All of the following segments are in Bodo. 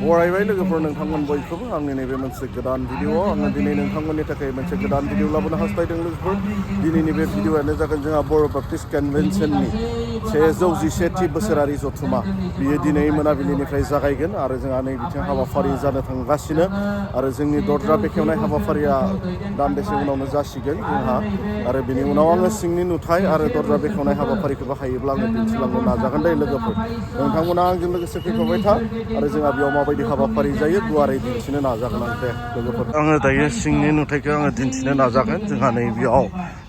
बरायबाय लोगोफोर नोंथांमोन बयखौबो आंनि नैबे मोनसे गोदान भिडिअ आङो दिनै नोंथांमोननि थाखाय मोनसे गोदान भिडिअ लाबोनो हास्थायदों लोगोफोर दिनैनि बे भिडिअआनो जागोन जोंहा बर' बाप्टिस्ट कनभेनसननि 111थि बोसोरारि जथुमा बियो दिनै मोनाबिलिनिफ्राय जागायगोन आरो जोंहा नै बिथिं हाबाफारि जानो थांगासिनो आरो जोंनि दरजा बेखेवनाय हाबाफारिया दान्दिसे उनावनो जासिगोन जोंहा आरो बिनि उनाव आङो सिंनि नुथाय आरो दरजा बेखेवनाय हाबाफारिखौबो हायोब्ला आङो दिन्थिलांनो नाजागोन दे लोगोफोर नोंथांमोना आंजों लोगोसे फैफाबाय था आरो जोंहा बेयाव माबायदि हाबाफारि जायो गुवारै दिन्थिनो नाजागोन आं दे लोगोफोर आङो दायो सिंनि नुथायखौ आङो दिन्थिनो नाजागोन जोंहा नै बेयाव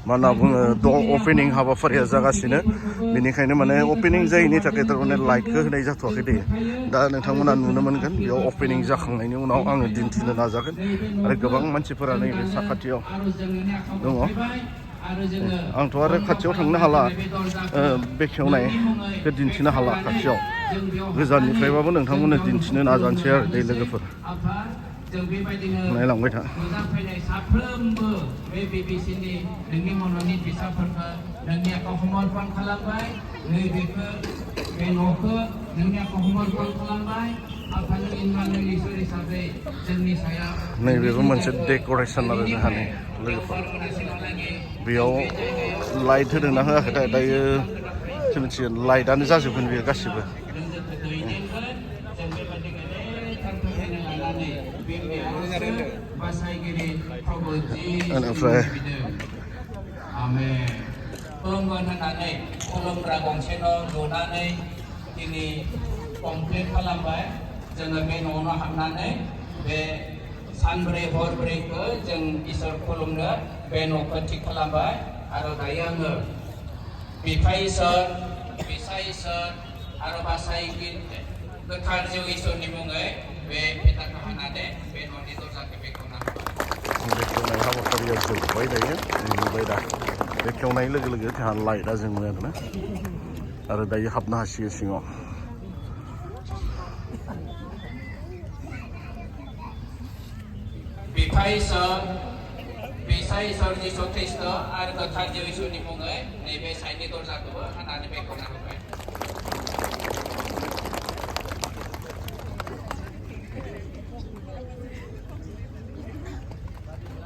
मा होनना बुङो अपेनिं हाबाफारिया जागासिनो बेनिखायनो माने अपेनिं जायैनि थाखाय थारमाने लाइटखौ होनाय जाथ'वाखै दे दा नोंथांमोना नुनो मोनगोन बेयाव अपेनिं जाखांनायनि उनाव आङो दिन्थिनो नाजागोन आरो गोबां मानसिफोरा नैबे साखाथियाव दङ आंथ' आरो खाथियाव थांनो हाला बेखेवनायखौ दिन्थिनो हाला खाथियाव गोजाननिफ्रायबाबो नोंथांमोननो दिन्थिनो नाजानोसै आरो दै लोगोफोर नायलांबाय था साफ्रोमबो बे बिबिसिनि नोंनि मन'नि फिसाफोरखौ नोंनि आखायाव समर्पन खालामबाय नैबेखौ बे न'खौ नोंनि आखायाव समर्पन खालामबाय आफानि इनमाननि इसोर हिसाबै जोंनि सायाव नैबेबो मोनसे डेक'रेसन आरो जोंहानि लोगोफोर बेयाव लाइट होदोंना होआखैथाय दायो मिथिगोन लाइटआनो जाजोबगोन बेयो गासिबो बेनिफ्राय होननानै खुलुमग्रा गंसे न' लुनानै दिनै कमप्लिट खालामबाय जोङो बे न'आवनो हाबनानै बे सानब्रै हरब्रैखौ जों इसोर खुलुमनो बे न'खौ थिग खालामबाय आरो दायो आङो बिफा इसोर बिसा इसोर आरो बासायगिरि गोथार जिउ इसोरनि मुङै बे फिथाखौ होनानै बे न'नि दरजाखौ बेखेवना बेखेवनाय हाबाफारिया जोब्बाय दायो नुबाय दा बेखेवनाय लोगो लोगो जोंहा लाइटआ जोङो आरो दायो हाबनो हासिगोन सिङाव बिफा इसोर बिसा इसोर जिसु ख्रिस्ट आरो गोथार जिउ इसोरनि मुङै नैबे साइडनि दरजाखौबो होनानै बेखेवना होबाय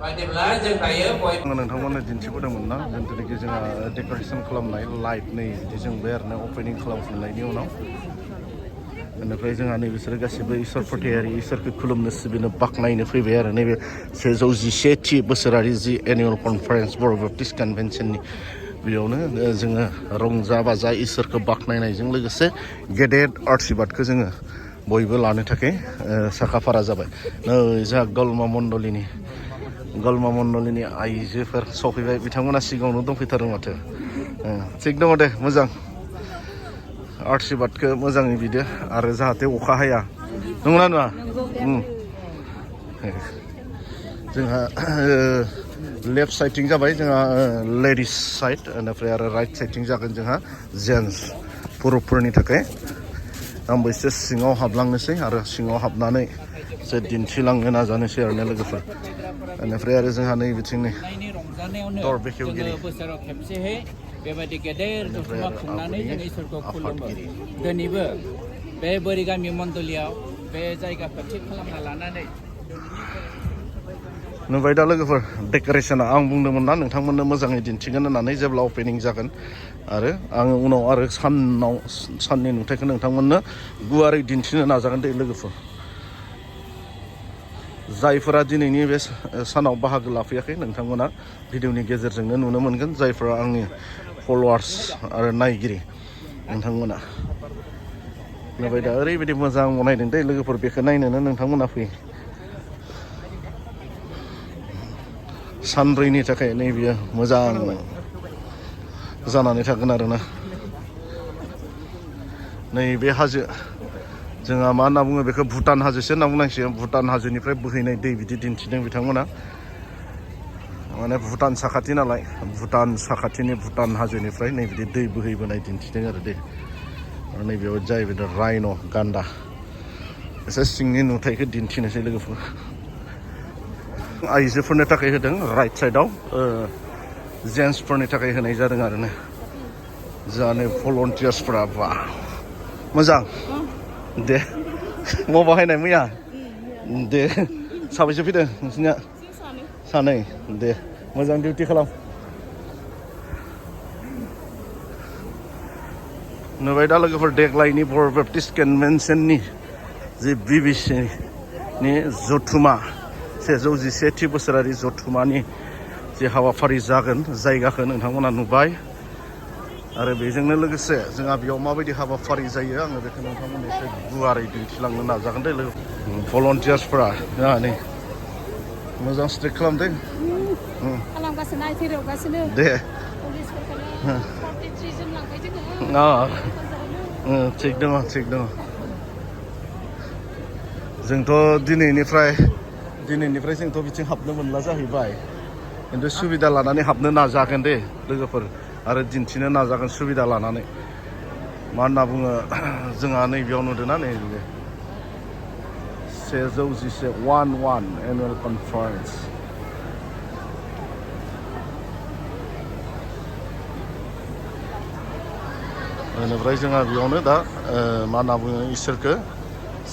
आङो नोंथांमोननो दिन्थिबोदोंमोन ना जिथुनाखि जोंहा डेक'रेसन खालामनाय लाइट नै बिदि जोंबाय आरोना अपेनिं खालामखांनायनि उनाव बेनिफ्राय जोंहा नै बिसोरो गासिबो इसोर फोथायारि इसोरखौ खुलुमनो सिबिनो बाख्नायनो फैबाय आरो नैबे 111थि बोसोरारि जि एनुवेल कनफारेन्स बर' बाप्टिस्ट कनभेनसननि बेयावनो जोङो रंजा बाजा इसोरखौ बाख्नायनायजों लोगोसे गेदेर आशीर्बादखौ जोङो बयबो लानो थाखाय साखाफारा जाबाय नै जोंहा गलमा मण्डलिनि आइजोफोर सफैबाय बिथांमोना सिगाङावनो दंफैथारो माथो थिग दङ दे मोजां आशीर्बादखौ मोजाङै बिदो आरो जाहाथे अखा हाया नंगौना नङा जोंहा लेफ्ट साइडथिं जाबाय जोंहा लेडिस साइड बेनिफ्राय आरो राइट साइडथिं जागोन जोंहा जेन्टस पुरुफफोरनि थाखाय आंबो एसे सिङाव हाबलांनोसै आरो सिङाव हाबनानै एसे दिन्थिलांनो नाजानोसै आरोना लोगोफोर बेनिफ्राय आरो जोंहा नै बिथिंनि दर बेखेवगिरि बोसोराव खेबसेहै बेबायदि गेदेर जथुमा खुंनानै जों इसोरखौ खुलुमो दिनैबो बे बोरि गामि मण्डलियाव बे जायगाखौ थिग खालामना लानानै नुबाय दा लोगोफोर डेक'रेसना आं बुंदोंमोन ना नोंथांमोननो मोजाङै दिन्थिगोन होननानै जेब्ला अपेनिं जागोन आरो आङो उनाव आरो साननि नुथायखौ नोंथांमोननो गुवारै दिन्थिनो नाजागोन दे लोगोफोर जायफोरा दिनैनि बे सानाव बाहागो लाफैयाखै नोंथांमोना भिडिअनि गेजेरजोंनो नुनो मोनगोन जायफोरा आंनि फल'वार्स आरो नायगिरि नोंथांमोना नुबाय दा ओरैबायदि मोजां बनायदों दे लोगोफोर बेखौ नायनोनो नोंथांमोना फै सानब्रैनि थाखाय नैबेयो मोजां जानानै थागोन आरोना नैबे हाजो जोंहा मा होनना बुङो बेखौ भुटान हाजोसो होनना बुंनांसिगोन भुटान हाजोनिफ्राय बोहैनाय दै बिदि दिन्थिदों बिथांमोना माने भुटान साखाथि नालाय भुटान साखाथिनि भुटान हाजोनिफ्राय नै बिदि दै बोहैबोनाय दिन्थिदों आरो दै आरो नैबेयाव जाहैबाय राइन' गान्दा एसे सिंनि नुथायखौ दिन्थिनोसै लोगोफोर आइजोफोरनि थाखाय होदों राइट साइडआव जेन्टसफोरनि थाखाय होनाय जादों आरोना जाने भलन्टियार्सफोरा बा मोजां दे mau बाहायनाय मैया दे साबैसे फैदों नोंसिनिया सानै दे मोजां डिउटि खालाम नुबाय दा लोगोफोर देग्लायनि बर' बेप्टिस्ट कनभेनसननि जे बिबिसि नि जथुमा 111थि बोसोरारि जथुमानि जे हाबाफारि जागोन जायगाखौ नोंथांमोना नुबाय आरो बेजोंनो लोगोसे जोंहा बेयाव माबायदि हाबाफारि जायो आङो बेखौ नोंथांमोननो एसे गुवारै दिन्थिलांनो नाजागोन दे लोगो भलन्टियार्सफोरा जोंहा नै मोजां स्ट्रिक खालामदों खालामगासिनो आइथिरगासिनो दे पुलिसफोरखौनो 43 जन लांबाय जोङो थिग दङ जोंथ' दिनैनिफ्राय जोंथ' बिथिं हाबनो मोनला जाहैबाय खिन्थु सुबिदा लानानै हाबनो नाजागोन दे लोगोफोर आरो दिन्थिनो नाजागोन सुबिदा लानानै मा होनना बुङो जोंहा नैबेयाव नुदोंना नै 111 एनुवेल कनफारेन्स बेनिफ्राय जोंहा बेयावनो दा मा होनना बुङो इसोरखौ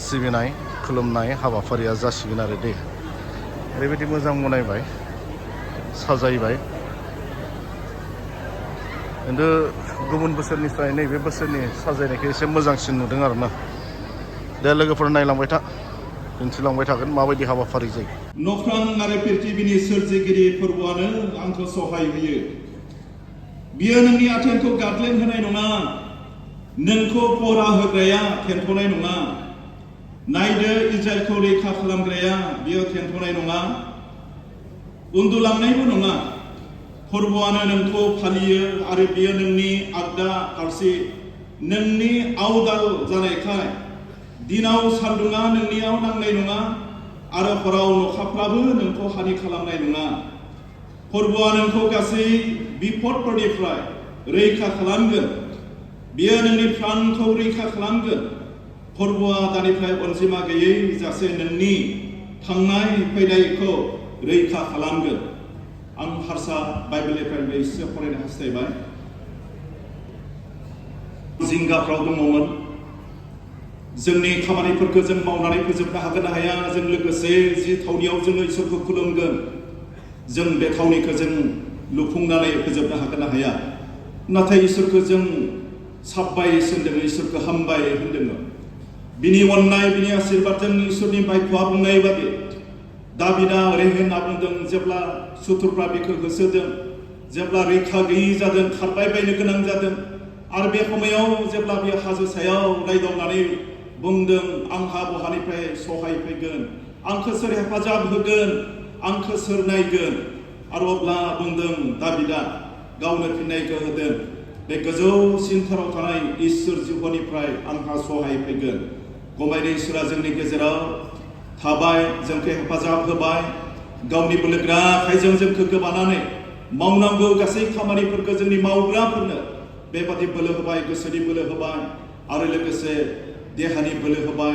सिबिनाय खुलुमनाय हाबाफारिया जासिगोन आरो दे ओरैबायदि मोजां बनायबाय साजायबाय खिन्थु गुबुन बोसोरनिफ्राय नैबे बोसोरनि साजायनायखौ एसे मोजांसिन नुदों आरोना दे लोगोफोर नायलांबाय था दिन्थिलांबाय थागोन माबायदि हाबाफारि जायो नख्रां आरो पृथिबिनि सोरजिगिरि फोरबोआनो आंखौ सहाय होयो बियो नोंनि आथेंखौ गाग्लेमहोनाय नङा नोंखौ पहरा होग्राया थेन्थ'नाय नङा नायदो इजराइलखौ रैखा खालामग्राया बियो थेन्थ'नाय नङा उन्दुलांनायबो नङा फोरबोआनो नोंखौ फालियो आरो बियो नोंनि आगदा फारसे नोंनि आवदाल जानायखाय दिनाव सान्दुङा नोंनियाव नांनाय नङा आरो हराव नखाफ्राबो नोंखौ हानि खालामनाय नङा फोरबोआ नोंखौ गासै बिपदफोरनिफ्राय रैखा खालामगोन बियो नोंनि प्राणखौ रैखा खालामगोन फोरबोआ दानिफ्राय अनजिमा गैयै जासे नोंनि थांनाय फैनायखौ रैखा खालामगोन आं हारसा बाइबेलनिफ्राय एसे फरायनो हास्थायबाय जिंगाफ्राव दङमोन जोंनि खामानिफोरखौ जों मावनानै फोजोबनो हागोन ना हाया जों लोगोसे जि थावनियाव जोङो इसोरखौ खुलुमगोन जों बे थावनिखौ जों लुफुंनानै फोजोबनो हागोन ना हाया नाथाय इसोरखौ जों साबबाय होनदों इसोरखौ हामबाय होनदों बिनि अननाय बिनि आशीर्बादजों इसोरनि बायख'आ बुंनाय बादि दाबिदा ओरै होनना बुंदों जेब्ला सुथुरफ्रा बिखौ होसोदों जेब्ला रैखा गैयि जादों खारबाय बायनो गोनां जादों आरो बे समायाव जेब्ला बे हाजो सायाव रायदावनानै बुंदों आंहा बहानिफ्राय सहाय फैगोन आंखौ सोर हेफाजाब होगोन आंखौ सोर नायगोन आरो अब्ला बुंदों दाबिदा गावनो फिननायखौ होदों बे गोजौसिनथाराव थानाय इसोर जिउनिफ्राय आंहा सहाय फैगोन गमायनि इसोरा जोंनि गेजेराव थाबाय जोंखौ हेफाजाब होबाय गावनि बोलोग्रा आखाइजों जोंखौ गोबानानै मावनांगौ गासै खामानिफोरखौ जोंनि मावग्राफोरनो बेबादि बोलो होबाय गोसोनि बोलो होबाय आरो लोगोसे देहानि बोलो होबाय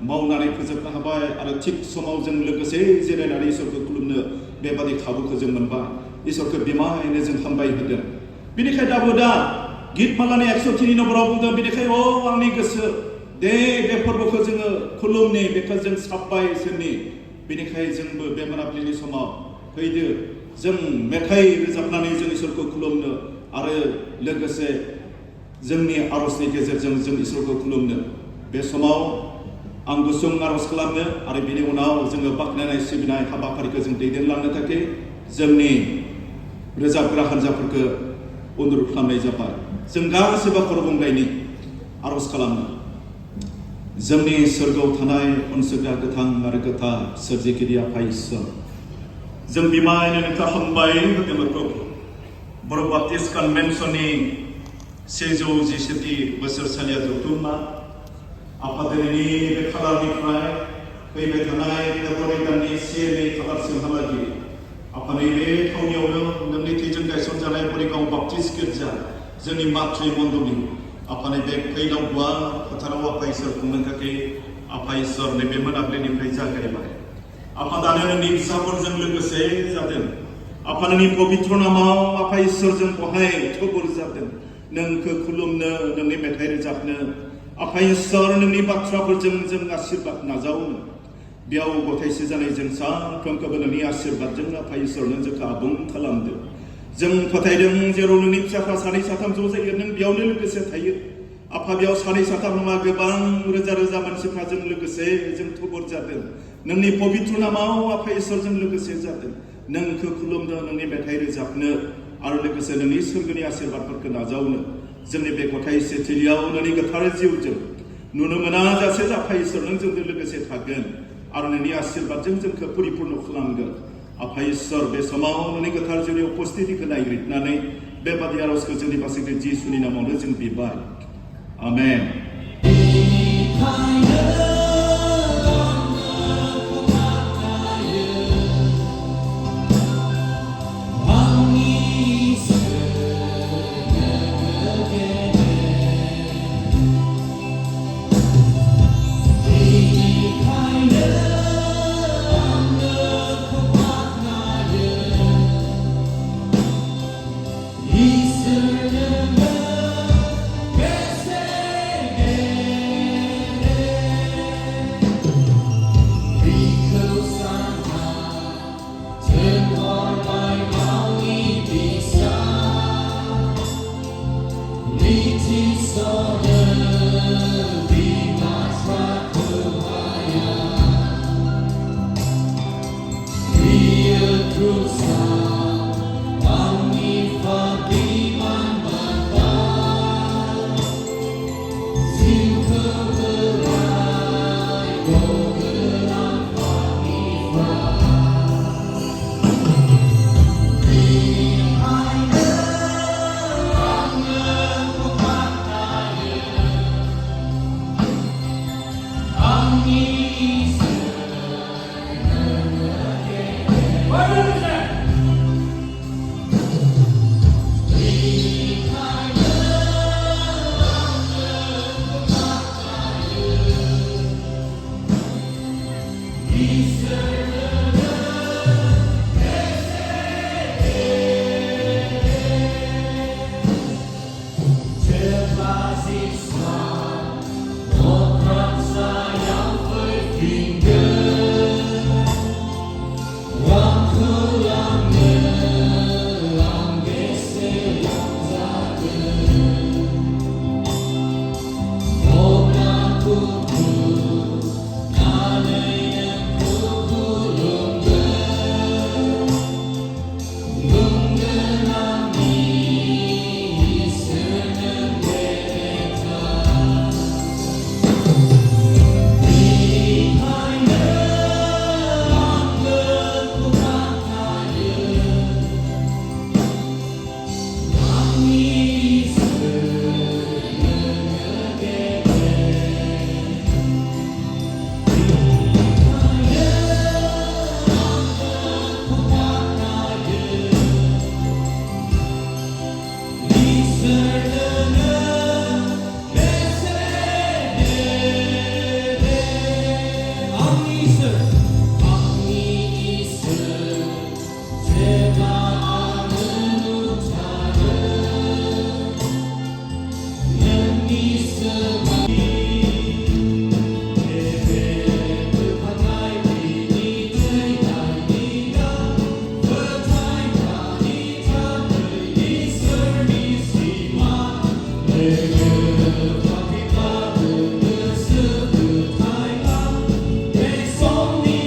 मावनानै फोजोबनो हाबाय आरो थिग समाव जों लोगोसे जिरायनानै इसोरखौ खुलुमनो बेबादि खाबुखौ जों मोनबाय इसोरखौ बिमायैनो जों हामबाय होदों बेनिखायनो दाबो दा गितमालानि 103 नम्बराव बुंदों बेनिखायनो आंनि गोसो दे बे फोरबोखौ जोङो खुलुमनि बेखौ जों साबबाय इसोरनि बेनिखायनो जोंबो बे मोनाबिलिनि समाव फैदो जों मेथाइ रोजाबनानै जों इसोरखौ खुलुमनो आरो लोगोसे जोंनि आरजनि गेजेरजों जों इसोरखौ खुलुमनो बे समाव आं गुसुं आरज खालामनो आरो बेनि उनाव जोङो बाख्नायनाय सिबिनाय हाबाफारिखौ जों दैदेनलांनो थाखाय जोंनि रोजाबग्रा हान्जाफोरखौ अनुरोध खालामनाय जाबाय जों गासैबो खर' गंग्लायनि आरज खालामनो जोंनि सोरगोआव थानाय अनसुग्रा गोथां आरो गोथार सोरजिगिरि आफा इसोर जों बिमायनो नोंखौ हामबाय होदों बर' बाप्टिस्ट कनभेनसननि 111थि बोसोरसालिया जथुम्मा आफादगिरि बे खालारनिफ्राय फैबाय थानाय फेब्रुवारि दाननि 1-2 खालारसिमहालागै आफानि बे थावनियावनो नोंनि थैजों गायसनजानाय बरिगाव बाप्टिस्ट गिर्जा जोंनि मातृ मण्डली आफानि बे फैलाव गुवार फोथाराव आफा इसोर खुंनो थाखाय आफा इसोर नैबे मोनाबिलिनिफ्राय जागायबाय आफा दानो नोंनि फिसाफोरजों लोगोसे जादों आफा नोंनि पबित्र नामाव आफा इसोरजों बहाय थुबुर जादों नोंखौ खुलुमनो नोंनि मेथाइ रोजाबनो आफा इसोर नोंनि बाथ्राफोरजों जों आशीर्बाद नाजावनो बेयाव गथायसे जानाय जों साफ्रोमखौबो नोंनि आशीर्बादजों आफा इसोरनो जोंखौ आबुं खालामदो जों फोथायदों जेराव नोंनि फिसाफ्रा सानै साथाम ज' जायो नों बेयावनो लोगोसे थायो आफा बेयाव सानै साथाम नङा गोबां रोजा रोजा मानसिफ्रा जों लोगोसे जों थुबुर जादों नोंनि पबित्र नामाव आफा इसोरजों लोगोसे जादों नोंखौ खुलुमनो नोंनि मेथाइ रोजाबनो आरो लोगोसे नोंनि सोरगोनि आशीर्बादफोरखौ नाजावनो जोंनि बे गथायसे थिलियाव नोंनि गोथार जिउजों नुनो मोना जासे आफा इसोर नों जोंजों लोगोसे थागोन आरो नोंनि आशीर्बादजों जोंखौ परिपुर्ण खालामगोन आफा इसोर बे समाव नोंनि गोथार जिउनि उपस्थितिखौ नायग्रिदनानै बेबादि आरजखौ जोंनि बासिग्रि जिसुनि नामावनो जों बिबाय आमेन Only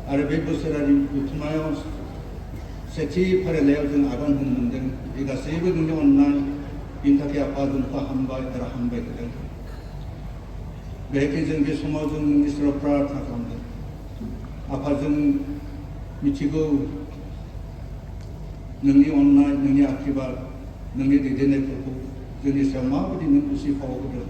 आरो बे बोसोरारि जथुम्मायाव सेथि फारिलाइयाव जों आगान होनो मोनदों। बे गासैबो नोंनि अननाय बिनि थाखाय आफा जोंखौ हामबाय आरो हामबाय होदों। बेहाय जों बे समाव जों नोंनि सेराव प्रार्थना खालामदों। आफा जों मिथिगौ नोंनि अननाय, नोंनि आशीर्बाद, नोंनि दैदेननायफोरखौ जोंनि सायाव माबायदि नों उसिफाव होदों।